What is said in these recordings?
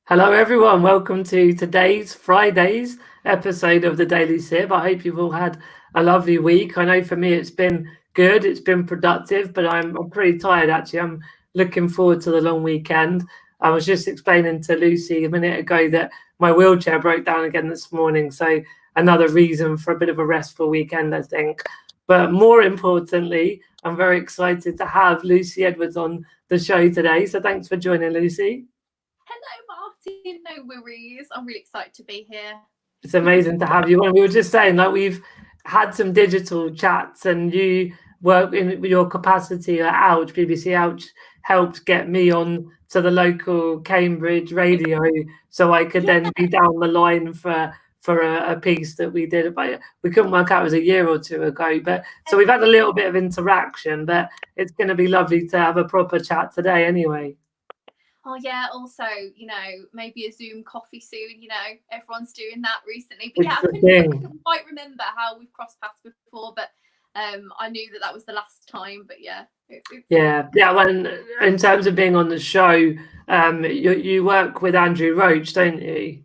Hello, everyone. Welcome to today's Friday's episode of the Daily Sib. I hope you've all had a lovely week. I know for me it's been good, it's been productive, but I'm pretty tired actually. I'm looking forward to the long weekend. I was just explaining to Lucy a minute ago that my wheelchair broke down again this morning. So, another reason for a bit of a restful weekend, I think. But more importantly, I'm very excited to have Lucy Edwards on the show today. So, thanks for joining, Lucy. Hello, Martin. No worries. I'm really excited to be here. It's amazing to have you on. We were just saying, like, we've had some digital chats, and you work in your capacity at Ouch, BBC Ouch, helped get me on to the local Cambridge radio, so I could Yeah. then be down the line for a piece that we did. But we couldn't work out, it was a year or two ago. But so we've had a little bit of interaction, but it's going to be lovely to have a proper chat today, anyway. Oh yeah. Also, maybe a Zoom coffee soon. Everyone's doing that recently. But It's yeah, I the couldn't thing. quite remember how we've crossed paths before, but I knew that was the last time. But yeah. Yeah. Well, in terms of being on the show, you work with Andrew Roach, don't you?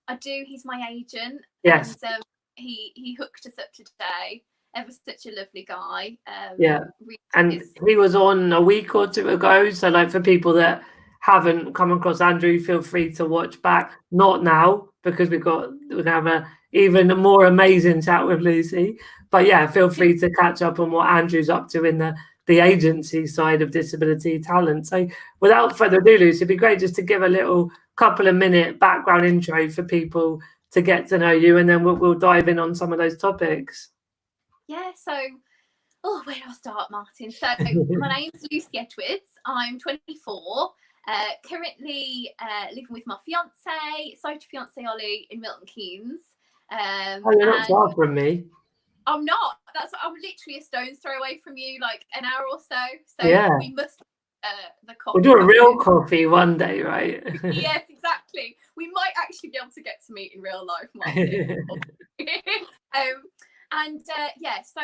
I do. He's my agent, Yes. and he hooked us up today. Ever such a lovely guy. Yeah. Really And is. he was on a week or two ago. So, like, for people that haven't come across Andrew, feel free to watch back. Not now, because we're gonna have a even more amazing chat with Lucy. But yeah, feel free to catch up on what Andrew's up to in the agency side of disability talent. So, without further ado, Lucy, it'd be great just to give a little couple of minute background intro for people to get to know you, and then we'll dive in on some of those topics. Yeah. So. Oh, where do I start, Martin? So, my name's Lucy Edwards. I'm 24. Currently living with my fiance, fiance Ollie, in Milton Keynes. Oh, you're not And far from me. I'm not. I'm literally a stone's throw away from you, like an hour or so. So Yeah. we must the coffee. We'll do a real coffee one day, right? Yes, exactly. We might actually be able to get to meet in real life, Martin. So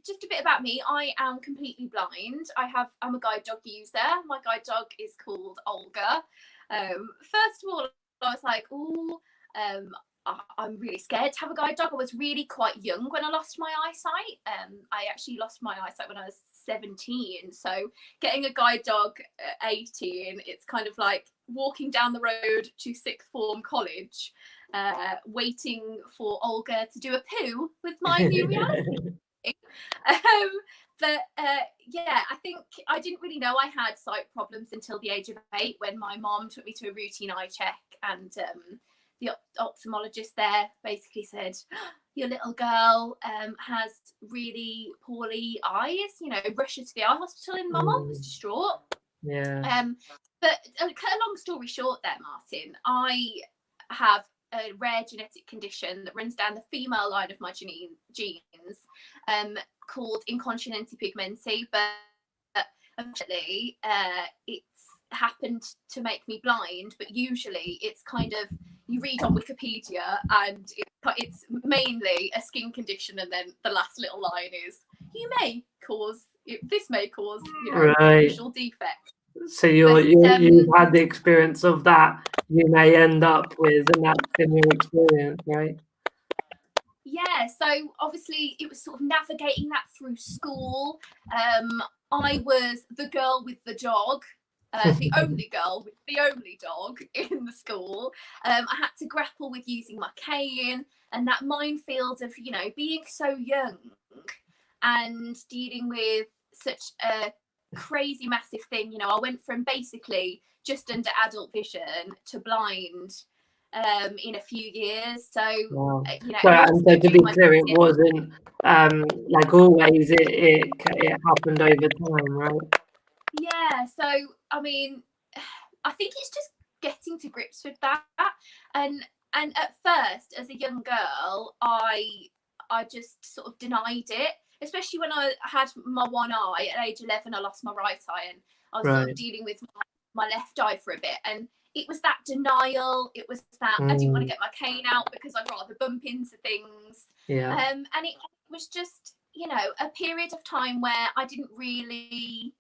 just a bit about me. I am completely blind. I'm a guide dog user. My guide dog is called Olga. First of all, I was like, I'm really scared to have a guide dog. I was really quite young when I lost my eyesight. I actually lost my eyesight when I was 17. So getting a guide dog at 18, it's kind of like walking down the road to sixth form college, waiting for Olga to do a poo with my new reality. I think I didn't really know I had sight problems until the age of 8, when my mom took me to a routine eye check, and the ophthalmologist there basically said, your little girl has really poorly eyes, rush her to the eye hospital. And my mom was distraught. Yeah. But cut a long story short there, Martin, I have a rare genetic condition that runs down the female line of my genes, called incontinenti pigmenti, but unfortunately it's happened to make me blind. But usually it's kind of, you read on Wikipedia and it's mainly a skin condition, and then the last little line is, this may cause Right. visual defects. So you've had the experience of that you may end up with, and that's been your experience, right? Yeah, so obviously it was sort of navigating that through school. I was the girl with the dog, the only girl with the only dog in the school. I had to grapple with using my cane and that minefield of, being so young and dealing with such a crazy massive thing. I went from basically just under adult vision to blind in a few years. So, Wow. and And so to be clear, it wasn't like always. It happened over time, right? Yeah. So I mean, I think it's just getting to grips with that. And at first, as a young girl, I just sort of denied it, especially when I had my one eye. At age 11, I lost my right eye, and I was sort of dealing with my left eye for a bit. And it was that denial. It was that I didn't want to get my cane out because I'd rather bump into things. Yeah. And it was just, a period of time where I didn't really,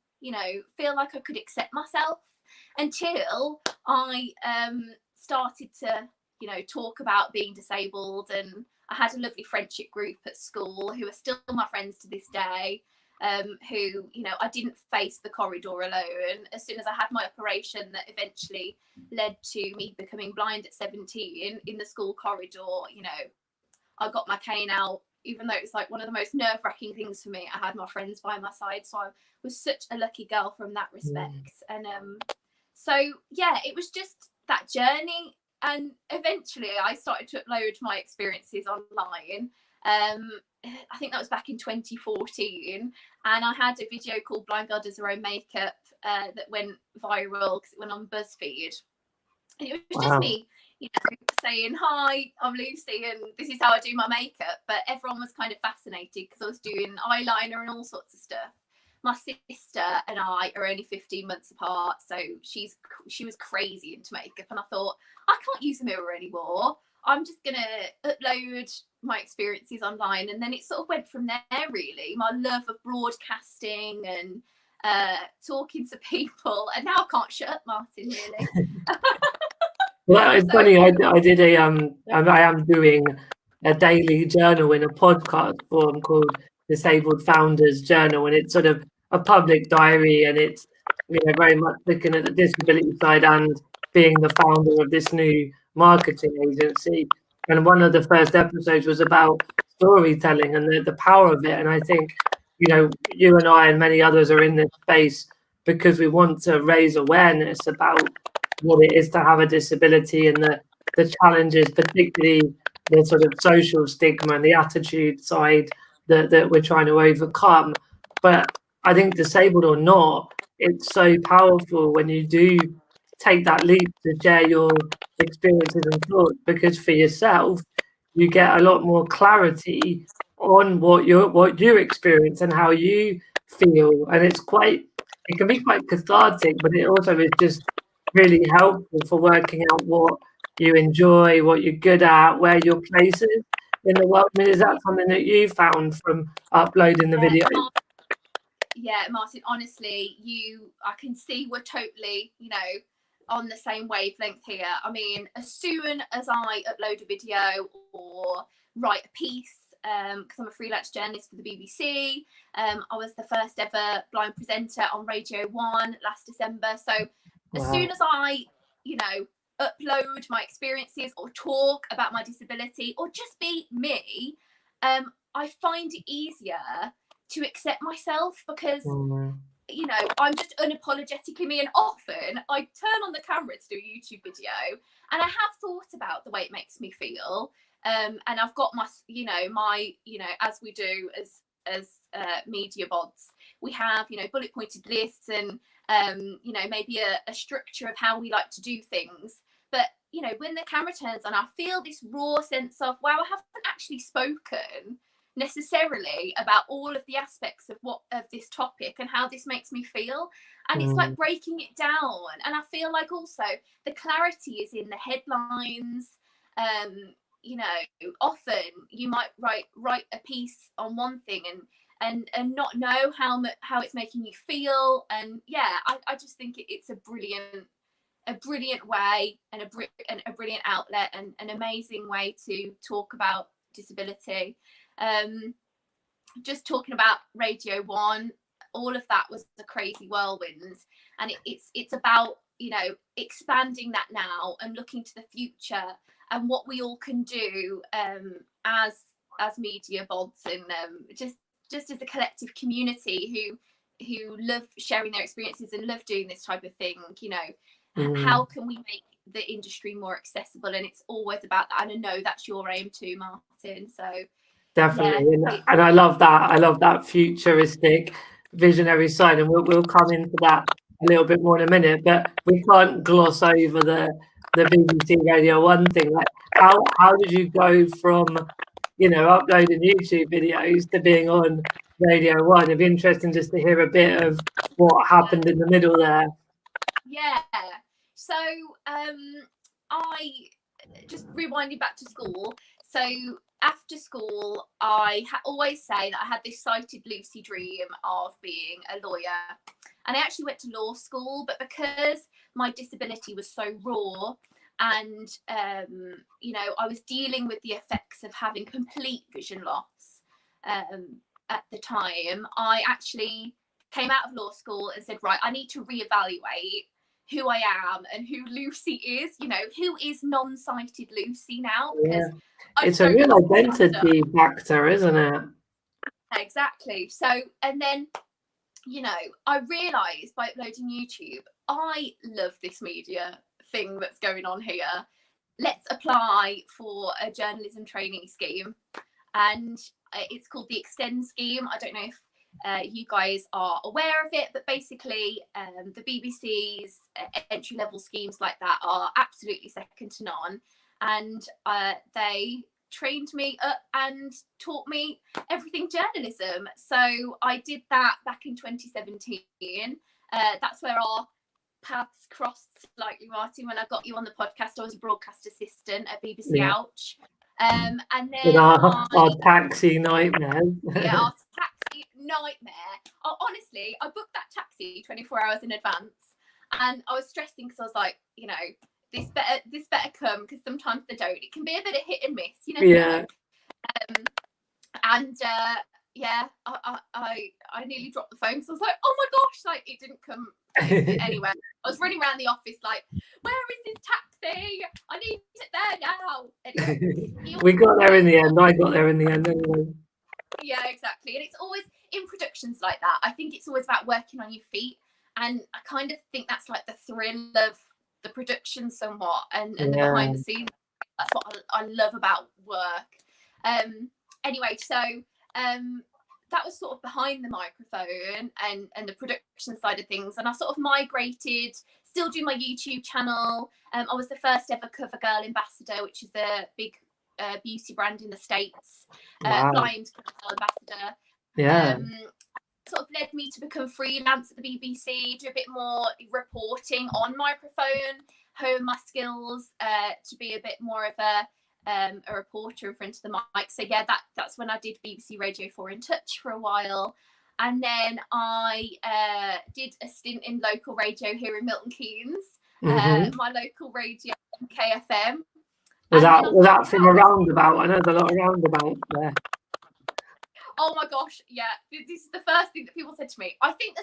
feel like I could accept myself, until I started to, talk about being disabled, and I had a lovely friendship group at school who are still my friends to this day, who, I didn't face the corridor alone. As soon as I had my operation that eventually led to me becoming blind at 17 in the school corridor, I got my cane out, even though it was like one of the most nerve-wracking things for me. I had my friends by my side, so I was such a lucky girl from that respect. And so yeah, it was just that journey, and eventually I started to upload my experiences online. I think that was back in 2014, and I had a video called Blind Girl Does Her Own Makeup that went viral because it went on BuzzFeed, and it was just me, saying, "Hi, I'm Lucy, and this is how I do my makeup." But everyone was kind of fascinated because I was doing eyeliner and all sorts of stuff. My sister and I are only 15 months apart, so she was crazy into makeup, and I thought, I can't use a mirror anymore. I'm just gonna upload my experiences online. And then it sort of went from there, really. My love of broadcasting and talking to people, and now I can't shut up, Martin, really. Well, it's funny. I am doing a daily journal in a podcast form called Disabled Founders Journal, and it's sort of a public diary, and it's very much looking at the disability side and being the founder of this new marketing agency. And one of the first episodes was about storytelling and the power of it. And I think you and I and many others are in this space because we want to raise awareness about what it is to have a disability and the challenges, particularly the sort of social stigma and the attitude side that we're trying to overcome. But I think, disabled or not, it's so powerful when you do take that leap to share your experiences and thoughts, because for yourself, you get a lot more clarity on what you experience and how you feel. And it can be quite cathartic, but it also is just really helpful for working out what you enjoy, what you're good at, where your place is in the world. I mean, is that something that you found from uploading the video? Yeah, Martin, honestly, I can see we're totally, on the same wavelength here. I mean, as soon as I upload a video or write a piece, because I'm a freelance journalist for the BBC, I was the first ever blind presenter on Radio 1 last December. So as soon as I, upload my experiences or talk about my disability or just be me, I find it easier to accept myself because, I'm just unapologetically me. And often I turn on the camera to do a YouTube video and I have thought about the way it makes me feel. And I've got my, as we do as media bods, we have, bullet pointed lists and, maybe a structure of how we like to do things. But, when the camera turns on, I feel this raw sense of, wow, I haven't actually spoken necessarily about all of the aspects of this topic and how this makes me feel. And it's like breaking it down. And I feel like also the clarity is in the headlines. Often you might write a piece on one thing and not know how it's making you feel. And yeah, I just think it's a brilliant way and a brilliant outlet and an amazing way to talk about disability. Just talking about Radio 1, all of that was a crazy whirlwind, and it's about expanding that now and looking to the future and what we all can do as media bods and just as a collective community who love sharing their experiences and love doing this type of thing. How can we make the industry more accessible? And it's always about that, and I know that's your aim too, Martin. So definitely, and I love that futuristic visionary side, and we'll come into that a little bit more in a minute, but we can't gloss over the BBC Radio 1 thing. Like, how did you go from uploading YouTube videos to being on Radio 1? It'd be interesting just to hear a bit of what happened in the middle there. Yeah, so I just rewinding back to school. So after school, I always say that I had this sighted Lucy dream of being a lawyer, and I actually went to law school, but because my disability was so raw, And you know, I was dealing with the effects of having complete vision loss at the time. I actually came out of law school and said, right, I need to reevaluate who I am and who Lucy is. You know, who is non-sighted Lucy now? Because it's a real identity factor, isn't it? Exactly. So, and then, you know, I realised by uploading YouTube, I love this media thing that's going on here. Let's apply for a journalism training scheme. And it's called the Extend scheme. I don't know if you guys are aware of it, but basically the BBC's entry-level schemes like that are absolutely second to none. And they trained me up and taught me everything journalism. So I did that back in 2017. That's where our paths crossed slightly, Martin. When I got you on the podcast, I was a broadcast assistant at BBC Ouch. And then our taxi nightmare. Yeah, our taxi nightmare. Honestly, I booked that taxi 24 hours in advance, and I was stressing because I was like, you know, this better come, because sometimes they don't. It can be a bit of hit and miss, you know. And I nearly dropped the phone because I was like, oh my gosh, like it didn't come anywhere. I was running around the office like, where is this taxi? I need it there now. Anyway, we got there in the end. I got there in the end anyway. Yeah, exactly. And it's always in productions like that. I think it's always about working on your feet, and I kind of think that's like the thrill of the production somewhat, and the behind the scenes. That's what I love about work. Anyway, so that was sort of behind the microphone and the production side of things, and I sort of migrated, still do my YouTube channel. I was the first ever cover girl ambassador, which is a big beauty brand in the States. Blind girl ambassador. Sort of led me to become freelance at the BBC, do a bit more reporting on microphone, hone my skills to be a bit more of a reporter in front of the mic. So yeah, that's when I did BBC Radio 4 in Touch for a while. And then I did a stint in local radio here in Milton Keynes, my local radio, KFM. Was that from a roundabout? I know there's a lot of roundabouts there. Oh my gosh, yeah. This is the first thing that people said to me. I think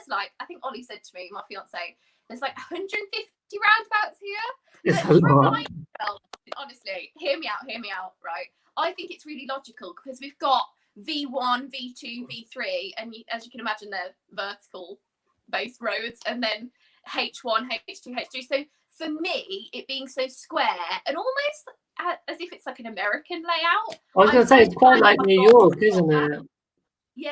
Ollie said to me, my fiance, there's like 150 roundabouts here. It's a lot. Honestly, hear me out, right? I think it's really logical because we've got V1, V2, V3, and as you can imagine, they're vertical based roads, and then H1, H2, H3. So for me, it being so square and almost as if it's like an American layout. I was going to say, it's quite like New York, isn't it? Yeah,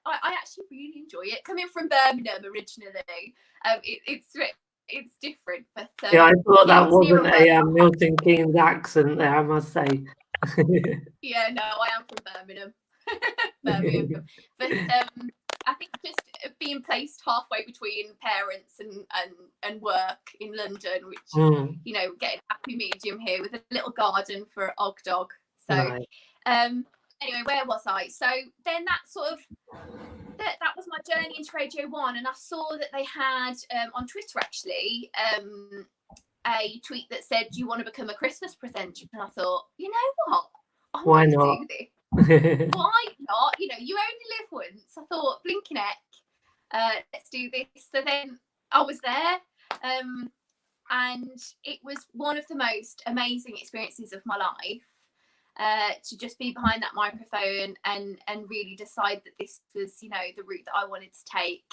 I actually really enjoy it. Coming from Birmingham originally, it's different. But yeah, I thought that wasn't a Milton Keynes accent there, I must say. Yeah, no, I am from Birmingham. But I think just being placed halfway between parents and work in London, which you know, getting a happy medium here with a little garden for Og Dog. So anyway, where was I? So then that was my journey into Radio 1, and I saw that they had on Twitter actually a tweet that said, do you want to become a Christmas presenter? And I thought, you know what? Why not? Do this. Why not? You know, you only live once. I thought, blinking heck, let's do this. So then I was there, and it was one of the most amazing experiences of my life. To just be behind that microphone and really decide that this was, you know, the route that I wanted to take.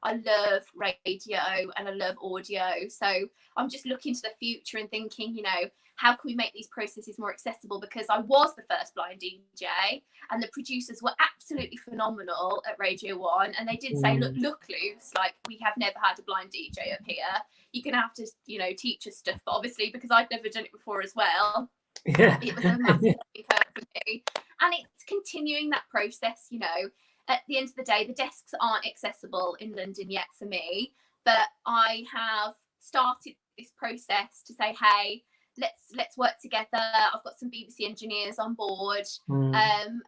I love radio and I love audio. So I'm just looking to the future and thinking, you know, how can we make these processes more accessible? Because I was the first blind DJ and the producers were absolutely phenomenal at Radio 1. And they did say, look, Luce, like, we have never had a blind DJ up here. You're going to have to, you know, teach us stuff. But obviously, because I'd never done it before as well, it was a massive learning curve for me. And it's continuing that process, you know. At the end of the day, the desks aren't accessible in London yet for me, but I have started this process to say, hey, let's work together. I've got some BBC engineers on board, and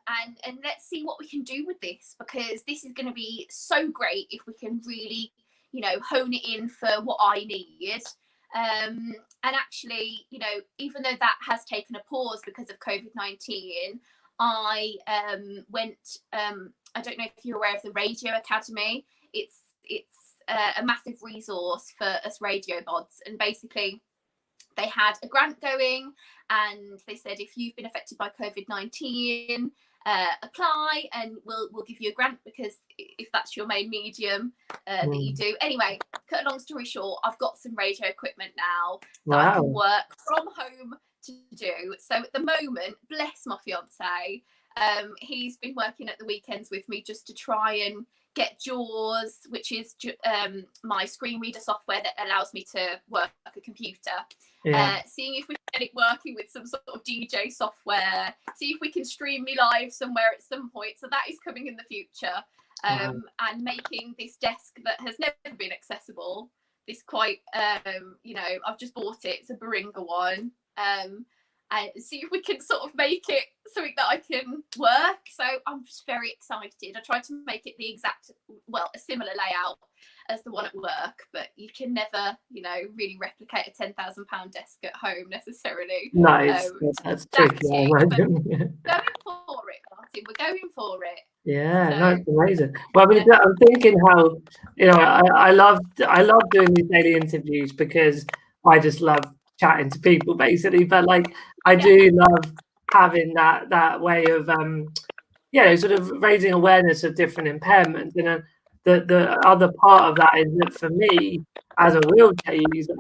let's see what we can do with this, because this is going to be so great if we can really, you know, hone it in for what I need. And actually, you know, even though that has taken a pause because of COVID-19, I went. I don't know if you're aware of the Radio Academy. It's a massive resource for us radio bods, and basically they had a grant going, and they said if you've been affected by COVID-19, apply and we'll give you a grant, because if that's your main medium that you do. Anyway, cut a long story short, I've got some radio equipment now that I can work from home to do. So at the moment, bless my fiance, he's been working at the weekends with me just to try and get JAWS, which is my screen reader software that allows me to work a computer. Seeing if we can get it working with some sort of DJ software, see if we can stream me live somewhere at some point. So that is coming in the future. And making this desk that has never been accessible, this quite, you know, I've just bought it, it's a Baringa one. And see if we can sort of make it something that I can work. So I'm just very excited. I tried to make it the exact, well, a similar layout as the one at work, but you can never, you know, really replicate a £10,000 desk at home necessarily. Nice. That's tricky. Going for it, Martin. We're going for it. Yeah, so, that's amazing. Well, I mean, I'm thinking how, you know, I love doing these daily interviews because I just love chatting to people basically, but like I do love having that way of you know, sort of raising awareness of different impairments. And the other part of that is that for me as a wheelchair user,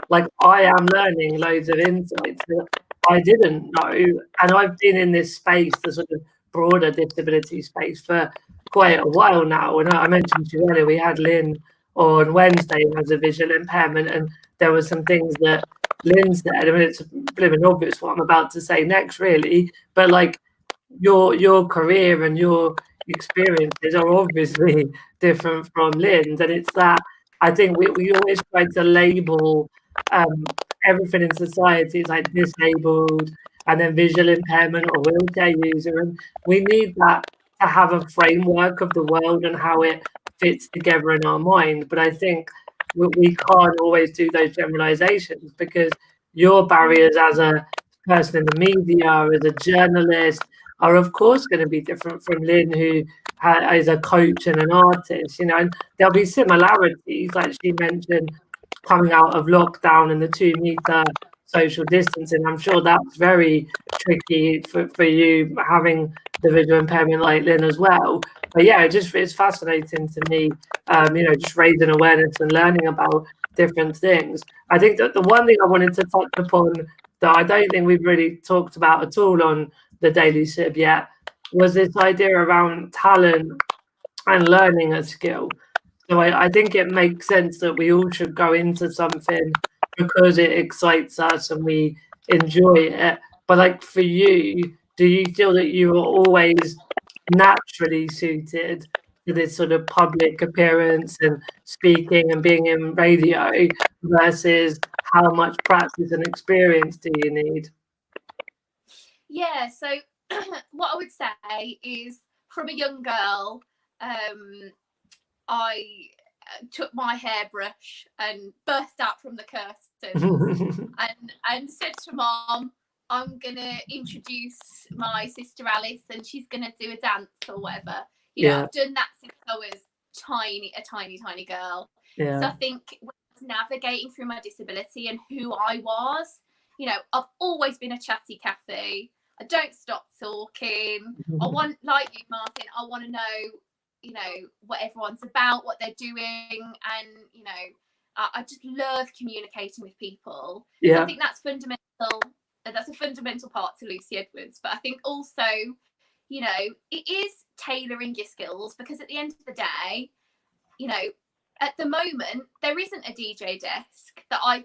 like I am learning loads of insights that I didn't know, and I've been in this space, the sort of broader disability space, for quite a while now. And I mentioned to you earlier, we had Lynn on Wednesday who has a visual impairment, and there were some things that Lynn said. I mean, it's a bit of an obvious what I'm about to say next, really, but like your career and your experiences are obviously different from Lynn's, and it's that I think we always try to label everything in society as like disabled and then visual impairment or wheelchair user, and we need that to have a framework of the world and how it fits together in our mind. But I think we can't always do those generalizations, because your barriers as a person in the media, as a journalist, are of course going to be different from Lynn, who is a coach and an artist, you know, and there'll be similarities, like she mentioned, coming out of lockdown and the 2-meter social distancing. I'm sure that's very tricky for you, having the visual impairment like Lynn as well. But yeah, it's fascinating to me, you know, just raising awareness and learning about different things. I think that the one thing I wanted to touch upon that I don't think we've really talked about at all on the Daily Sib yet was this idea around talent and learning a skill. So I think it makes sense that we all should go into something because it excites us and we enjoy it. But like for you, do you feel that you are always naturally suited to this sort of public appearance and speaking and being in radio, versus how much practice and experience do you need? Yeah, so what I would say is, from a young girl, I took my hairbrush and burst out from the curtains and said to Mom, I'm gonna introduce my sister Alice and she's gonna do a dance or whatever. You know, I've done that since I was a tiny girl. So I think when I was navigating through my disability and who I was, you know, I've always been a chatty Cathy. I don't stop talking. I want, like you, Martin, I want to know, you know, what everyone's about, what they're doing, and, you know, I just love communicating with people. So I think that's fundamental. That's a fundamental part to Lucy Edwards. But I think also, you know, it is tailoring your skills, because at the end of the day, you know, at the moment there isn't a DJ desk that I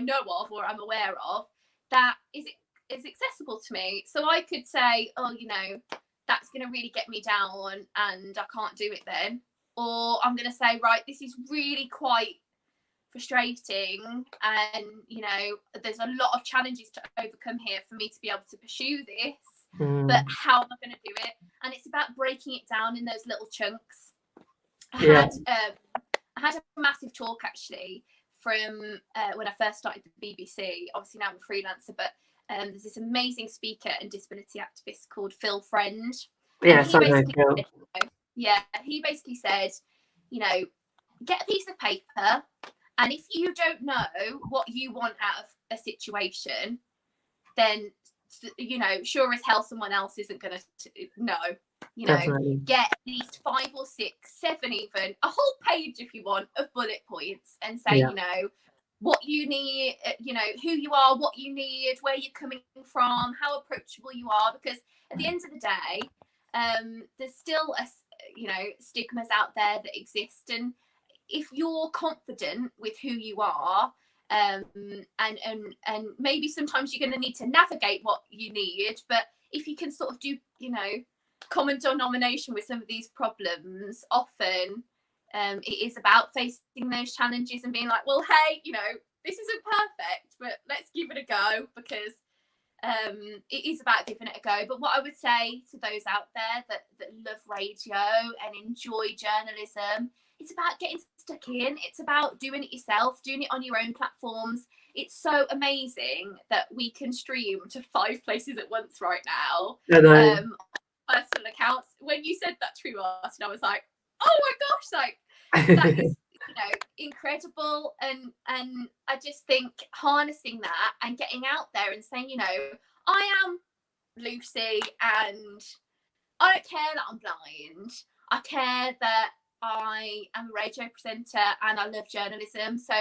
know of or I'm aware of that is accessible to me. So I could say, oh, you know, that's going to really get me down and I can't do it then. Or I'm going to say, right, this is really quite frustrating and, you know, there's a lot of challenges to overcome here for me to be able to pursue this. But how am I going to do it? And it's about breaking it down in those little chunks. I had a massive talk actually from when I first started the BBC. Obviously now I'm a freelancer, but there's this amazing speaker and disability activist called Phil Friend. Yes, I know Phil. He basically said, you know, get a piece of paper, and if you don't know what you want out of a situation, then, you know, sure as hell someone else isn't going to know. You know, Definitely. get at least 5 or 6, 7 even, a whole page if you want of bullet points, and say, you know, what you need, you know, who you are, what you need, where you're coming from, how approachable you are, because at the end of the day, there's still you know, stigmas out there that exist, and if you're confident with who you are, and maybe sometimes you're going to need to navigate what you need, but if you can sort of do, you know, common denomination with some of these problems, often it is about facing those challenges and being like, well, hey, you know, this isn't perfect, but let's give it a go, because it is about giving it a go. But what I would say to those out there that love radio and enjoy journalism, it's about getting stuck in. It's about doing it yourself, doing it on your own platforms. It's so amazing that we can stream to 5 places at once right now. Personal accounts. When you said that to us, and I was like, oh my gosh, like that is, you know, incredible. And I just think harnessing that and getting out there and saying, you know, I am Lucy and I don't care that I'm blind. I care that I am a radio presenter and I love journalism. So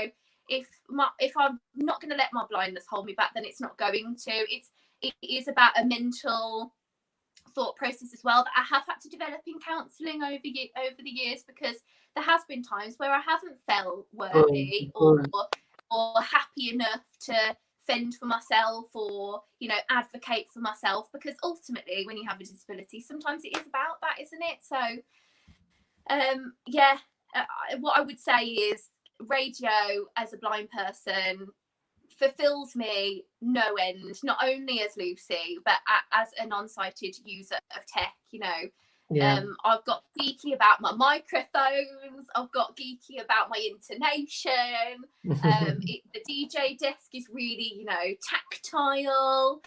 if I'm not going to let my blindness hold me back, then it's not going to. It is about a mental thought process as well that I have had to develop in counselling over the years, because there has been times where I haven't felt worthy or happy enough to fend for myself or, you know, advocate for myself, because ultimately when you have a disability, sometimes it is about that, isn't it? So what I would say is radio as a blind person fulfills me no end, not only as Lucy but as a non-sighted user of tech. You know, I've got geeky about my microphones, I've got geeky about my intonation. The DJ desk is really, you know, tactile,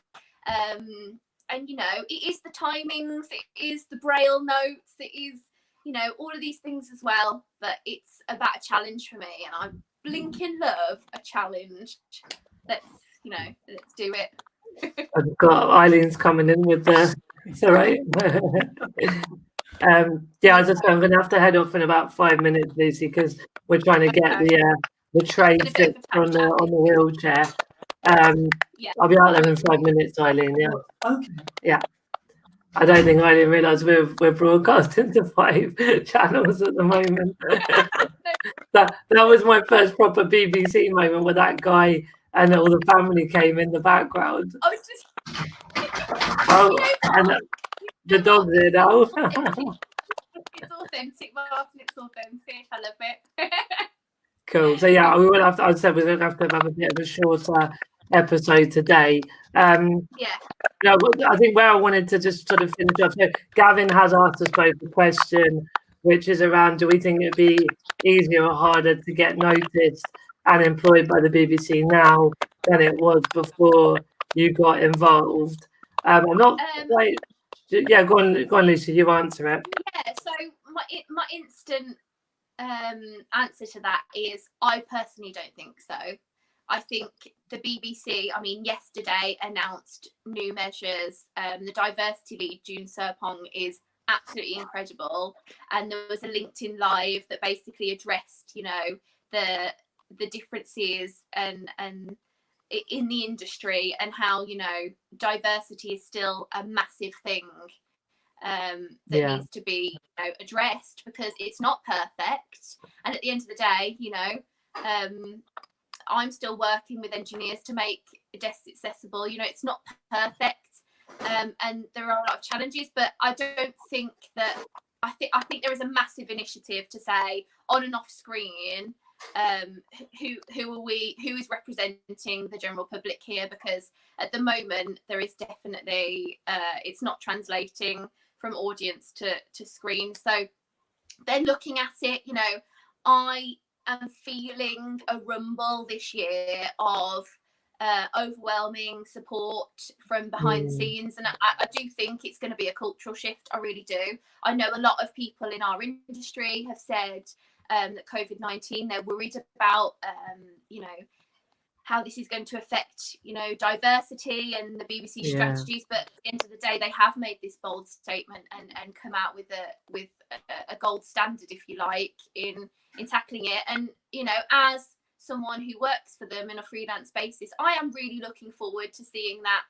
and you know, it is the timings, it is the braille notes, it is, you know, all of these things as well. But it's about a challenge for me, and I blinking love a challenge. Let's do it. I've got Eileen's coming in with the. It's all right. I'm going to have to head off in about 5 minutes, Lucy, because we're trying to get the tray fixed on the wheelchair. I'll be out there in 5 minutes, Eileen. Yeah. Okay. Yeah. I don't think Eileen realised we're broadcasting to 5 channels at the moment. that was my first proper BBC moment, where that guy and all the family came in the background. I was just. And the dog's here now. It's authentic, Martin. It's authentic. I love it. Cool. So yeah, we will have to. I said we're going to have a bit of a shorter episode today. No, I think where I wanted to just sort of finish up. So Gavin has asked us both a question, which is around: do we think it'd be easier or harder to get noticed and employed by the BBC now than it was before you got involved? I'm not like. Yeah, go on, Lucy. You answer it. Yeah. So my instant answer to that is I personally don't think so. I think the BBC, I mean, yesterday announced new measures. The diversity lead, June Serpong, is absolutely incredible, and there was a LinkedIn Live that basically addressed, you know, the differences and in the industry, and how, you know, diversity is still a massive thing that needs to be, you know, addressed, because it's not perfect. And at the end of the day, you know, I'm still working with engineers to make desks accessible. You know, it's not perfect, and there are a lot of challenges, but I don't think that. I think there is a massive initiative to say on and off screen, who are we? Who is representing the general public here? Because at the moment there is definitely it's not translating from audience to screen. So they're looking at it. You know, I am feeling a rumble this year of overwhelming support from behind the scenes, and I do think it's going to be a cultural shift. I really do. I know a lot of people in our industry have said that COVID-19, they're worried about how this is going to affect diversity and the BBC strategies, but at the end of the day they have made this bold statement and come out with a gold standard, if you like, in tackling it. And as someone who works for them in a freelance basis, I am really looking forward to seeing that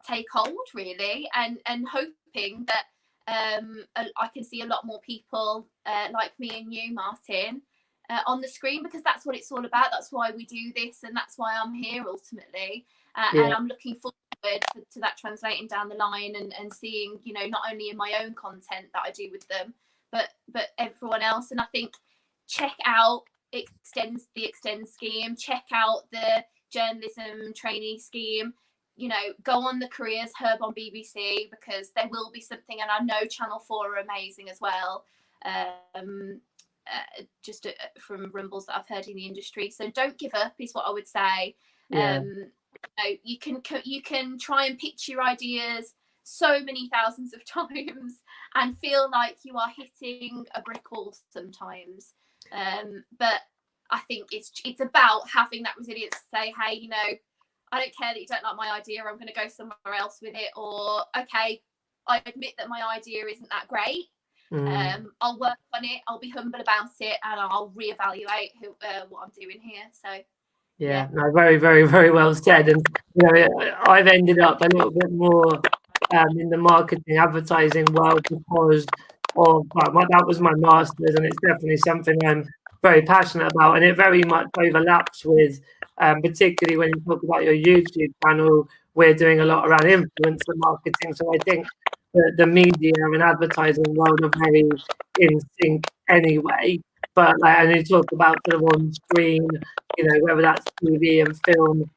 take hold, really, and hoping that I can see a lot more people like me and you, Martin, on the screen, because that's what it's all about. That's why we do this, and that's why I'm here ultimately. And I'm looking forward to that translating down the line and seeing, not only in my own content that I do with them, but everyone else. And I think check out the Extend scheme, check out the journalism trainee scheme. Go on the careers hub on BBC, because there will be something, and I know Channel 4 are amazing as well. Just from rumbles that I've heard in the industry. So don't give up is what I would say. You can try and pitch your ideas so many thousands of times and feel like you are hitting a brick wall sometimes. But I think it's about having that resilience to say, hey, I don't care that you don't like my idea, I'm going to go somewhere else with it. Or, okay, I admit that my idea isn't that great. I'll work on it, I'll be humble about it, and I'll reevaluate what I'm doing here. So no, very, very, very well said. And I've ended up a little bit more in the marketing advertising world because of that was my master's, and it's definitely something I'm very passionate about, and it very much overlaps with particularly when you talk about your YouTube channel. We're doing a lot around influencer marketing, so I think the media and advertising world are very in sync anyway. But and you talk about sort of on screen, whether that's TV and film,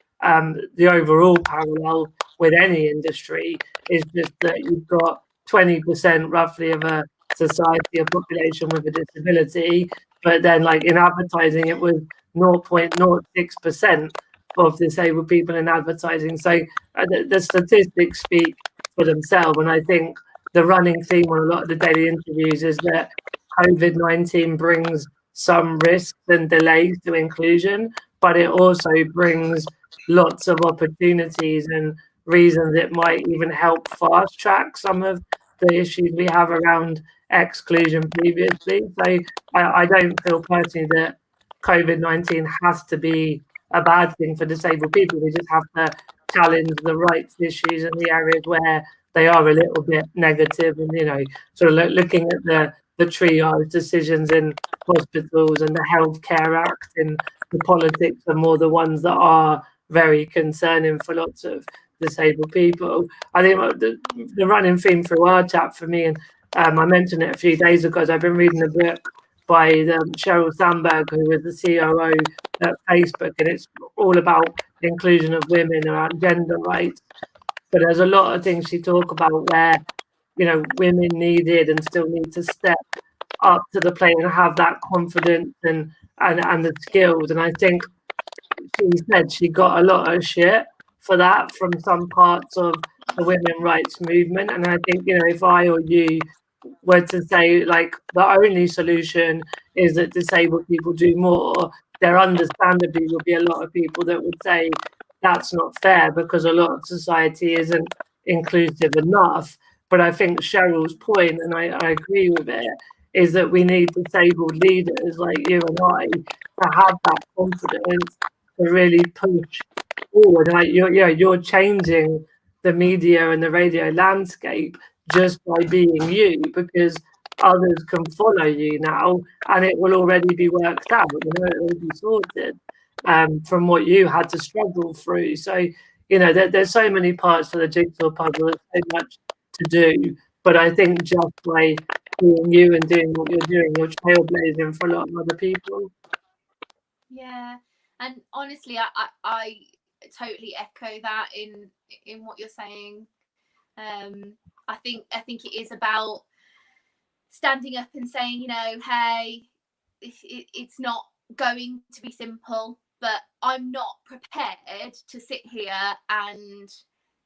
the overall parallel with any industry is just that you've got 20% roughly of a society, a population with a disability, but then like in advertising, it was 0.06% of disabled people in advertising. So the statistics speak for themselves, and I think the running theme on a lot of the daily interviews is that COVID-19 brings some risks and delays to inclusion, but it also brings lots of opportunities and reasons it might even help fast track some of the issues we have around exclusion previously. So I don't feel personally that COVID-19 has to be a bad thing for disabled people. We just have to challenge the rights issues in the areas where they are a little bit negative, and sort of looking at the triage decisions in hospitals and the Healthcare Act and the politics are more the ones that are very concerning for lots of disabled people. I think the running theme through our chat for me, and I mentioned it a few days ago, is I've been reading a book by Sheryl Sandberg, who is the COO at Facebook, and it's all about the inclusion of women around gender rights. But there's a lot of things she talks about where, women needed and still need to step up to the plate and have that confidence and the skills. And I think she said she got a lot of shit for that from some parts of the women's rights movement. And I think, if I or you were to say like the only solution is that disabled people do more, there understandably would be a lot of people that would say that's not fair because a lot of society isn't inclusive enough. But I think Cheryl's point, and I agree with it, is that we need disabled leaders like you and I to have that confidence to really push forward. Like you're changing the media and the radio landscape just by being you, because others can follow you now, and it will already be worked out. It will be sorted from what you had to struggle through. So there's so many parts to the jigsaw puzzle. There's so much to do, but I think just by being you and doing what you're doing, you're trailblazing for a lot of other people. Yeah, and honestly, I totally echo that in what you're saying. I think it is about standing up and saying, hey, it's not going to be simple, but I'm not prepared to sit here and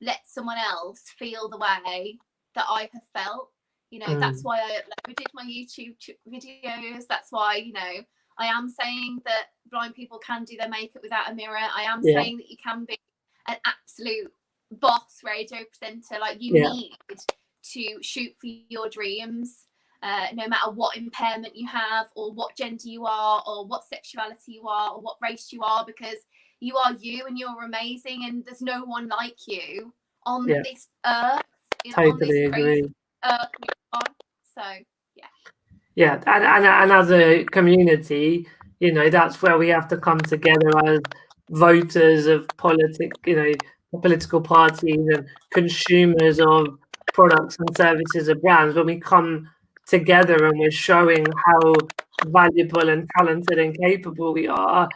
let someone else feel the way that I have felt. You know, that's why I uploaded my YouTube videos. That's why, you know, I am saying that blind people can do their makeup without a mirror. I am saying that you can be an absolute boss radio presenter. Like, you need to shoot for your dreams, no matter what impairment you have, or what gender you are, or what sexuality you are, or what race you are, because you are you and you're amazing, and there's no one like you on this earth. Totally agree. So and as a community, you know, that's where we have to come together as voters of political parties and consumers of products and services and brands. When we come together and we're showing how valuable and talented and capable we are,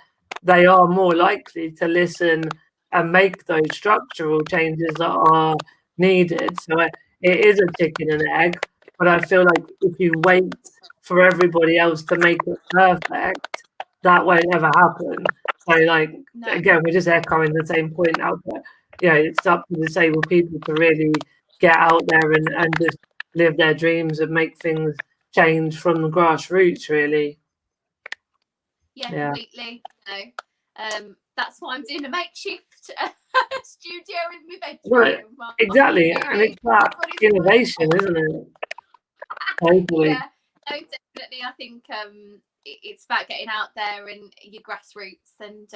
they are more likely to listen and make those structural changes that are needed. So it is a chicken and egg, but I feel like if you wait for everybody else to make it perfect, that won't ever happen. So, like, again, we're just echoing the same point out there. Yeah, it's up to disabled people to really get out there and just live their dreams and make things change from the grassroots, really. Yeah, completely. You know, that's why I'm doing a makeshift studio in my bedroom. Right, exactly, and it's that innovation, isn't it? Totally. Yeah, no, definitely. I think it's about getting out there and your grassroots, and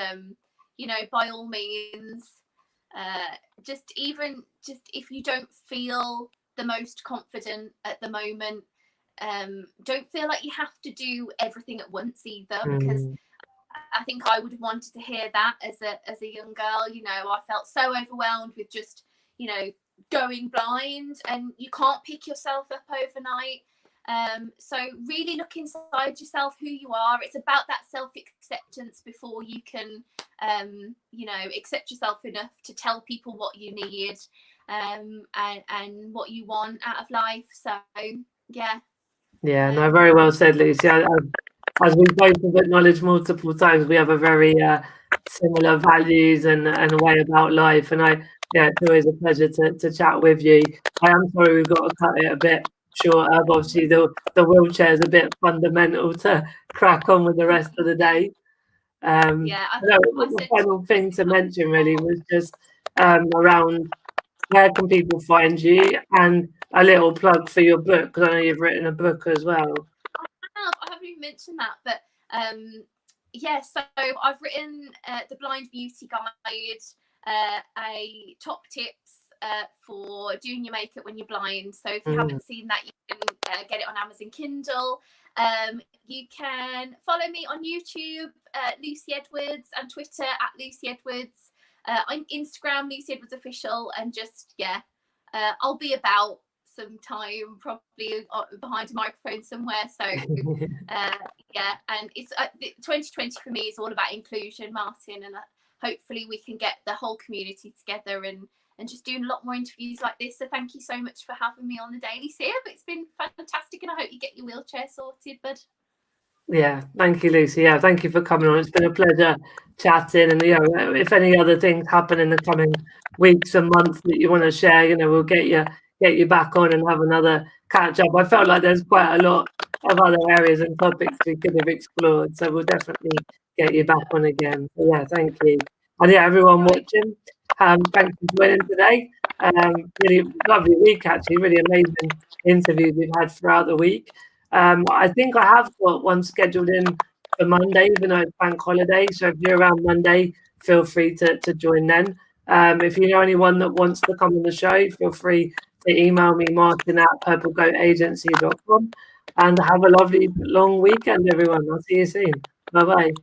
you know, by all means, just if you don't feel the most confident at the moment, don't feel like you have to do everything at once either, because I think I would have wanted to hear that as a young girl. You know, I felt so overwhelmed with just, you know, going blind, and you can't pick yourself up overnight. So really look inside yourself, who you are. It's about that self-acceptance before you can, you know, accept yourself enough to tell people what you need, and what you want out of life. So yeah. Yeah, no, very well said, Lucy. As we both have acknowledged multiple times, we have a very similar values and way about life. And it's always a pleasure to chat with you. I am sorry we've got to cut it a bit shorter. Obviously, the wheelchair is a bit fundamental to crack on with the rest of the day. The final thing to mention really was just around where can people find you, and a little plug for your book, because I know you've written a book as well. I haven't even mentioned that, but so I've written the Blind Beauty Guide, a top tips for doing your makeup when you're blind. So if you haven't seen that, you can get it on Amazon Kindle. You can follow me on YouTube, Lucy Edwards, and Twitter at Lucy Edwards. On Instagram, Lucy Edwards Official, and just I'll be about sometime, probably behind a microphone somewhere. So and it's 2020 for me is all about inclusion, Martin, and hopefully we can get the whole community together and just doing a lot more interviews like this. So thank you so much for having me on the Daily Sib. It's been fantastic, and I hope you get your wheelchair sorted, bud. Yeah, thank you, Lucy. Yeah, thank you for coming on. It's been a pleasure chatting. And if any other things happen in the coming weeks and months that you want to share, we'll get you back on and have another catch up. I felt like there's quite a lot of other areas and topics we could have explored, so we'll definitely get you back on again. So yeah, thank you. And everyone watching, thanks for joining today. Really lovely week, actually. Really amazing interviews we've had throughout the week. I think I have got one scheduled in for Monday, even though it's bank holiday. So if you're around Monday, feel free to join then. If you know anyone that wants to come on the show, feel free to email me, martin@purplegoatagency.com. And have a lovely long weekend, everyone. I'll see you soon. Bye-bye.